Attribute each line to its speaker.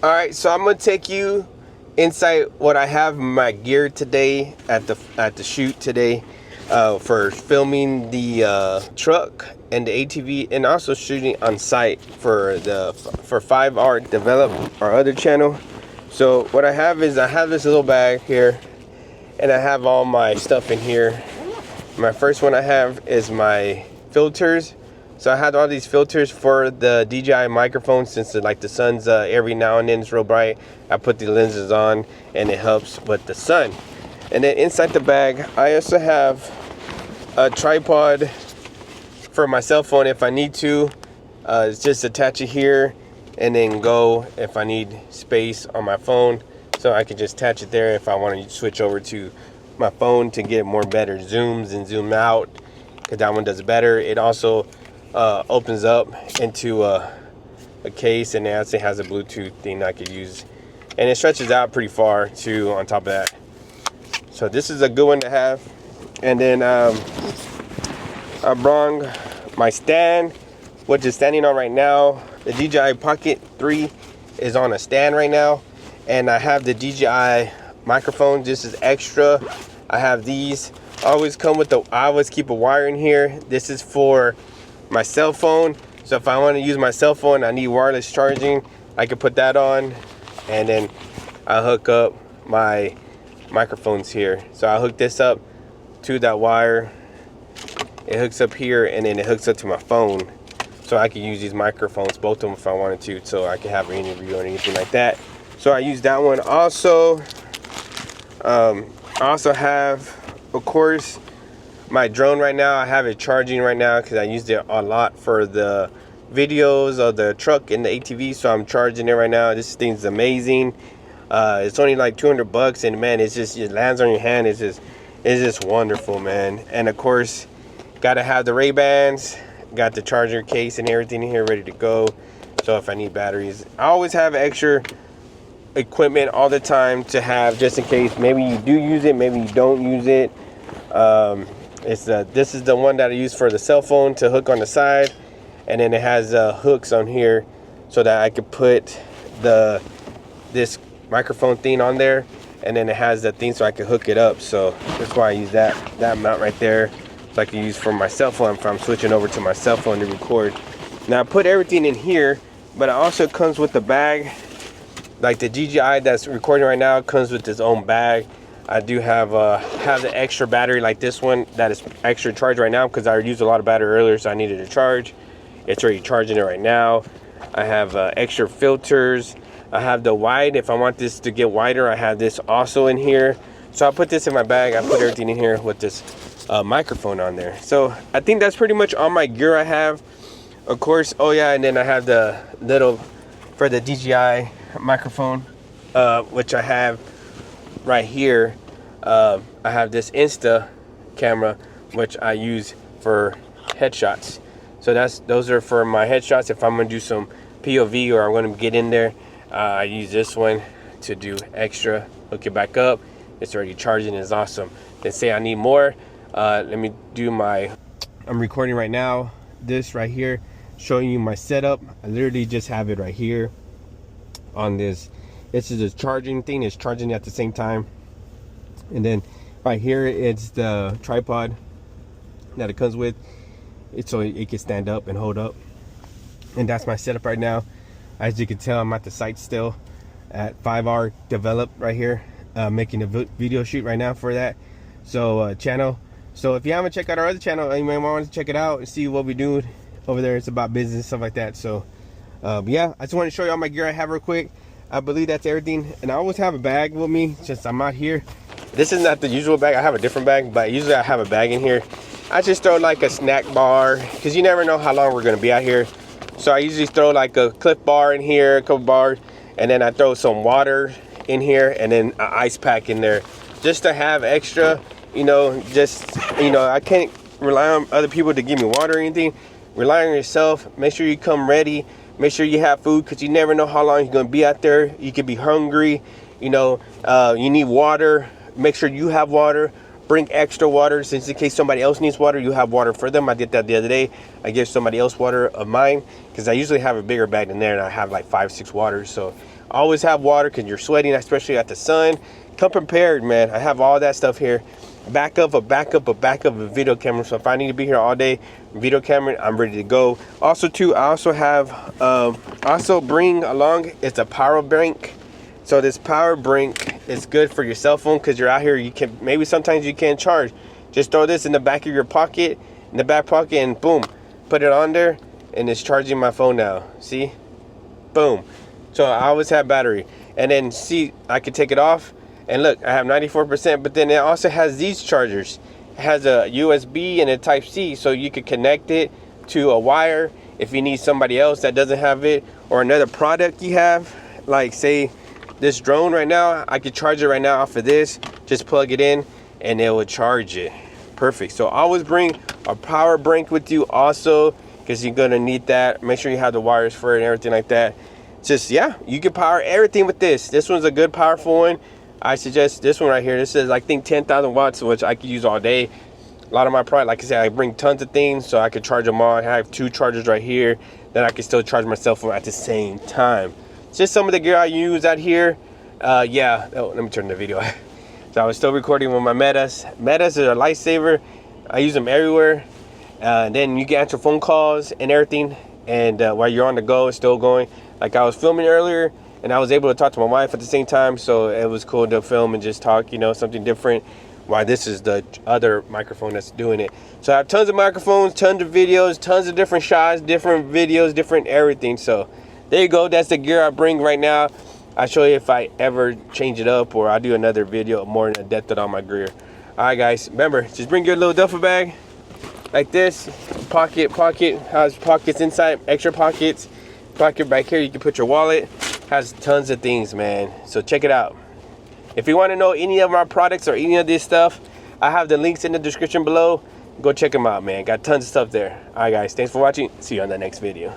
Speaker 1: All right, so I'm gonna take you inside what I have in my gear today at the shoot today for filming the truck and the ATV, and also shooting on site for 5R Develop, our other channel. So what I have is I have this little bag here, and I have all my stuff in here. My first one I have is my filters. So I had all these filters for the DJI microphone, since the sun's every now and then it's real bright. I put the lenses on and it helps with the sun. And then inside the bag, I also have a tripod for my cell phone if I need to. It's just attach it here and then go if I need space on my phone. So I can just attach it there if I want to switch over to my phone to get more better zooms and zoom out, because that one does it better. It also opens up into a case, and it actually has a Bluetooth thing I could use, and it stretches out pretty far too on top of that. So this is a good one to have. And then I brought my stand, which is standing on right now. The DJI Pocket 3 is on a stand right now, and I have the DJI microphone. This is extra. I have these. I always keep a wire in here. This is for my cell phone, so if I want to use my cell phone, I need wireless charging, I can put that on, and then I hook up my microphones here. So I hook this up to that wire, it hooks up here, and then it hooks up to my phone, so I can use these microphones, both of them, if I wanted to, so I can have an interview or anything like that. So I use that one. Also I also have, of course, my drone right now. I have it charging right now because I used it a lot for the videos of the truck and the ATV, so I'm charging it right now. This thing's amazing. It's only like 200 bucks, and man, it lands on your hand. It's just wonderful, man. And of course, gotta have the Ray-Bans, got the charger case and everything in here ready to go. So if I need batteries, I always have extra equipment all the time to have, just in case maybe you do use it, maybe you don't use it. This is the one that I use for the cell phone to hook on the side, and then it has hooks on here so that I could put this microphone thing on there, and then it has the thing so I can hook it up. So that's why I use that mount right there, so I can use for my cell phone if I'm switching over to my cell phone to record. Now I put everything in here, but it also comes with the bag. Like the DJI that's recording right now comes with its own bag. I do have the extra battery, like this one that is extra charged right now, because I used a lot of battery earlier, so I needed to charge. It's already charging it right now. I have extra filters. I have the wide. If I want this to get wider, I have this also in here. So I put this in my bag. I put everything in here with this microphone on there. So I think that's pretty much all my gear I have. Of course, oh yeah, and then I have the little for the DJI microphone, which I have right here. I have this Insta camera, which I use for headshots. So those are for my headshots. If I'm gonna do some POV or I'm gonna get in there, I use this one to do extra. Hook it back up. It's already charging. It's awesome. Then say I need more. Let me do I'm recording right now. This right here, showing you my setup. I literally just have it right here on this. This is a charging thing. It's charging at the same time. And then right here, it's the tripod that it comes with. It's so it can stand up and hold up. And that's my setup right now. As you can tell, I'm at the site still at 5R Develop right here, making a video shoot right now for that channel. So if you haven't checked out our other channel, you may want to check it out and see what we do over there. It's about business, stuff like that. So but yeah, I just want to show you all my gear I have real quick. I believe that's everything. And I always have a bag with me since I'm out here. This is not the usual bag. I have a different bag, but usually I have a bag in here. I just throw like a snack bar, because you never know how long we're gonna be out here. So I usually throw like a Cliff Bar in here, a couple bars, and then I throw some water in here, and then an ice pack in there, just to have extra. I can't rely on other people to give me water or anything. Rely on yourself. Make sure you come ready. Make sure you have food, because you never know how long you're gonna be out there. You could be hungry. You need water. Make sure you have water. Bring extra water, since in case somebody else needs water, you have water for them. I did that the other day. I gave somebody else water of mine, because I usually have a bigger bag than there, and I have like 5-6 waters. So Always have water because you're sweating, especially at the sun. Come prepared, man. I have all that stuff here. A backup of a video camera. So if I need to be here all day, video camera, I'm ready to go. Also too, I also have also bring along, it's a power bank. So this power bank is good for your cell phone because you're out here, you can, maybe sometimes you can't charge. Just throw this in the back of your pocket, in the back pocket, and boom, put it on there, and it's charging my phone now. See? Boom. So I always have battery. And then see, I can take it off, and look, I have 94%, but then it also has these chargers. It has a USB and a Type-C, so you could connect it to a wire if you need somebody else that doesn't have it, or another product you have, like say this drone right now, I could charge it right now off of this, just plug it in, and it will charge it. Perfect. So always bring a power bank with you also, because you're gonna need that. Make sure you have the wires for it and everything like that. Just, yeah, you can power everything with this. This one's a good powerful one. I suggest this one right here. This is, I think, 10,000 watts, which I could use all day. A lot of my product, like I said, I bring tons of things so I could charge them all. I have 2 chargers right here that I can still charge my cell phone at the same time. It's just some of the gear I use out here. Yeah, oh, let me turn the video. So I was still recording with my Metas. Metas are a lifesaver. I use them everywhere. Then you can answer phone calls and everything. And while you're on the go, it's still going. Like I was filming earlier, and I was able to talk to my wife at the same time. So it was cool to film and just talk, you know, something different. Why this is the other microphone that's doing it. So I have tons of microphones, tons of videos, tons of different shots, different videos, different everything. So there you go. That's the gear I bring right now. I'll show you if I ever change it up, or I'll do another video more in depth on my gear. All right, guys, remember, just bring your little duffel bag like this. Pocket has pockets inside, extra pockets. Pocket back here, you can put your wallet. Has tons of things, man. So check it out. If you want to know any of our products or any of this stuff, I have the links in the description below. Go check them out, man. Got tons of stuff there. All right, guys, thanks for watching. See you on the next video.